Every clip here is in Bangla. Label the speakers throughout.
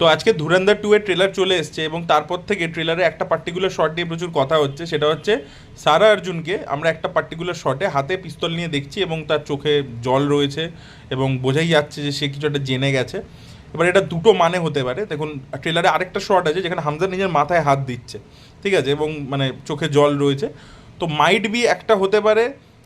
Speaker 1: তো আজকে ধুরন্ধর 2 এর ট্রেলার চলে এসছে এবং তারপর থেকে ট্রেলারে একটা পার্টিকুলার শট নিয়ে প্রচুর কথা হচ্ছে, সেটা হচ্ছে সারা অর্জুনকে আমরা একটা পার্টিকুলার শটে হাতে পিস্তল নিয়ে দেখছি এবং তার চোখে জল রয়েছে এবং বোঝাই যাচ্ছে যে সে কিছু একটা জেনে গেছে। এবার এটা দুটো মানে হতে পারে। দেখুন, ট্রেলারে আরেকটা শট আছে যেখানে হামজা নিজের মাথায় হাত দিচ্ছে, ঠিক আছে, এবং মানে চোখে জল রয়েছে। তো মাইট বি একটা হতে পারে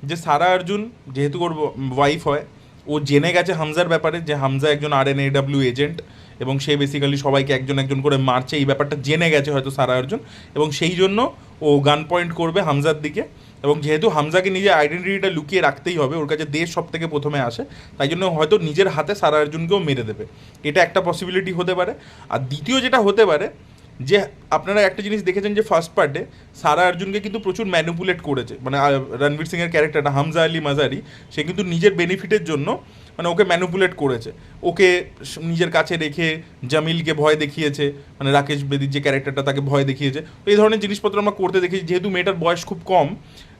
Speaker 1: যে সারা অর্জুন যেহেতু ওর ওয়াইফ হয়, ও জেনে গেছে হামজার ব্যাপারে যে হামজা একজন RNAW এজেন্ট এবং সে বেসিক্যালি সবাইকে একজন একজন করে মারছে, এই ব্যাপারটা জেনে গেছে হয়তো সারা অর্জুন, এবং সেই জন্য ও গান পয়েন্ট করবে হামজার দিকে। এবং যেহেতু হামজাকে নিজের আইডেন্টিটিটা লুকিয়ে রাখতেই হবে, ওর কাছে দেশ সব থেকে প্রথমে আসে, তাই জন্য হয়তো নিজের হাতে সারা অর্জুনকেও মেরে দেবে। এটা একটা পসিবিলিটি হতে পারে। আর দ্বিতীয় যেটা হতে পারে, যে আপনারা একটা জিনিস দেখেছেন যে ফার্স্ট পার্টে সারা অর্জুনকে কিন্তু প্রচুর ম্যানিপুলেট করেছে, মানে রণবীর সিংয়ের ক্যারেক্টারটা হামজা আলী মাজারি, সে কিন্তু নিজের বেনিফিটের জন্য মানে ওকে ম্যানিপুলেট করেছে, ওকে নিজের কাছে রেখে জামিলকে ভয় দেখিয়েছে, মানে রাকেশ বেদির যে ক্যারেক্টারটা তাকে ভয় দেখিয়েছে। তো এই ধরনের জিনিসপত্র আমরা করতে দেখেছি, যেহেতু মেয়েটার বয়স খুব কম,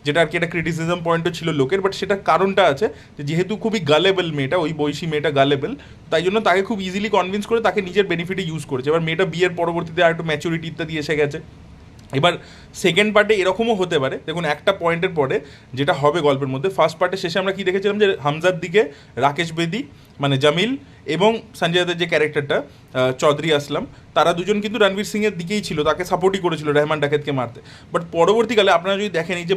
Speaker 1: যেটা আর কি একটা ক্রিটিসিজম পয়েন্টও ছিল লোকের, বাট সেটার কারণটা আছে যে যেহেতু খুবই গালেবল মেয়েটা, ওই বয়সী মেয়েটা গালেবল, তাই জন্য তাকে খুব ইজিলি কনভিন্স করে তাকে নিজের বেনিফিটে ইউজ করেছে। এবার মেয়েটা বিয়ের পরবর্তীতে আর একটু ম্যাচুরিটি ইত্যাদি এসে গেছে। এবার সেকেন্ড পার্টে এরকমও হতে পারে, দেখুন একটা পয়েন্টের পরে যেটা হবে গল্পের মধ্যে, ফার্স্ট পার্টের শেষে আমরা কি দেখেছিলাম যে হামজার দিকে রাকেশ বেদি মানে জামিল এবং সঞ্জয় দত্তের যে ক্যারেক্টারটা চৌধুরী আসলাম, তারা দুজন কিন্তু রণবীর সিংয়ের দিকেই ছিল, তাকে সাপোর্টই করেছিল রেহমান ডাকাতকে মারতে। বাট পরবর্তীকালে আপনারা যদি দেখেন এই যে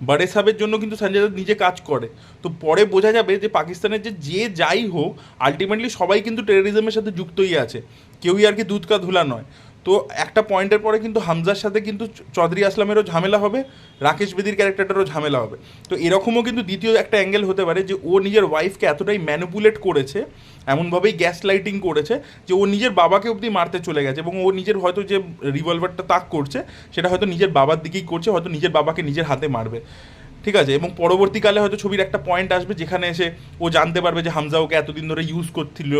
Speaker 1: বাড়ে সাহেবের জন্য কিন্তু সঞ্জয় দত্ত নিজে কাজ করে। তো পরে বোঝা যাবে যে পাকিস্তানের যে যাই হোক, আলটিমেটলি সবাই কিন্তু টেরোরিজমের সাথে যুক্তই আছে, কেউই আর কি দুধ কা ধুলা নয়। তো একটা পয়েন্টের পরে কিন্তু হামজার সাথে কিন্তু চৌধুরী আসলামেরও ঝামেলা হবে, রাকেশ বেদির ক্যারেক্টারটারও ঝামেলা হবে। তো এরকমও কিন্তু দ্বিতীয় একটা অ্যাঙ্গেল হতে পারে যে ও নিজের ওয়াইফকে এতটাই ম্যানিপুলেট করেছে, এমনভাবেই গ্যাস লাইটিং করেছে যে ও নিজের বাবাকে অবধি মারতে চলে গেছে, এবং ও নিজের হয়তো যে রিভলভারটা তাক করছে সেটা হয়তো নিজের বাবার দিকেই করছে, হয়তো নিজের বাবাকে নিজের হাতে মারবে, ঠিক আছে। এবং পরবর্তীকালে হয়তো ছবির একটা পয়েন্ট আসবে যেখানে এসে ও জানতে পারবে যে হামজা ওকে এতদিন ধরে ইউজ করছিল,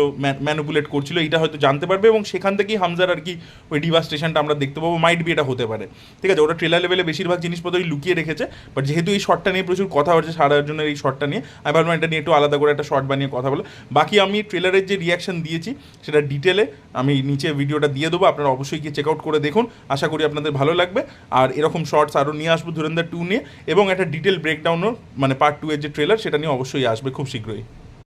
Speaker 1: ম্যানুপুলেট করছিল, এটা হয়তো জানতে পারবে, এবং সেখান থেকেই হামজার আর কি ওই ডিভাস্টেশনটা আমরা দেখতে পাবো। মাইট বি এটা হতে পারে, ঠিক আছে। ওরা ট্রেলার লেভেলে বেশিরভাগ জিনিসপত্রই লুকিয়ে রেখেছে, বাট যেহেতু এই শর্টটা নিয়ে প্রচুর কথা হচ্ছে সারা অর্জুনের এই শর্টটা নিয়ে, আমি ভাবলাম এটা নিয়ে একটু আলাদা করে একটা শর্ট বানিয়ে কথা বলো। বাকি আমি ট্রেলারের যে রিয়াকশন দিয়েছি সেটা ডিটেলে আমি নিচে ভিডিওটা দিয়ে দেবো, আপনারা অবশ্যই গিয়ে চেক আউট করে দেখুন, আশা করি আপনাদের ভালো লাগবে। আর এরকম শর্টস আরও নিয়ে আসবো ধুরন্ধর 2 নিয়ে, এবং একটা ডিটেল ব্রেকডাউনও মানে পার্ট 2 এর যে ট্রেলার সেটা নিয়ে অবশ্যই আসবে খুব শীঘ্রই।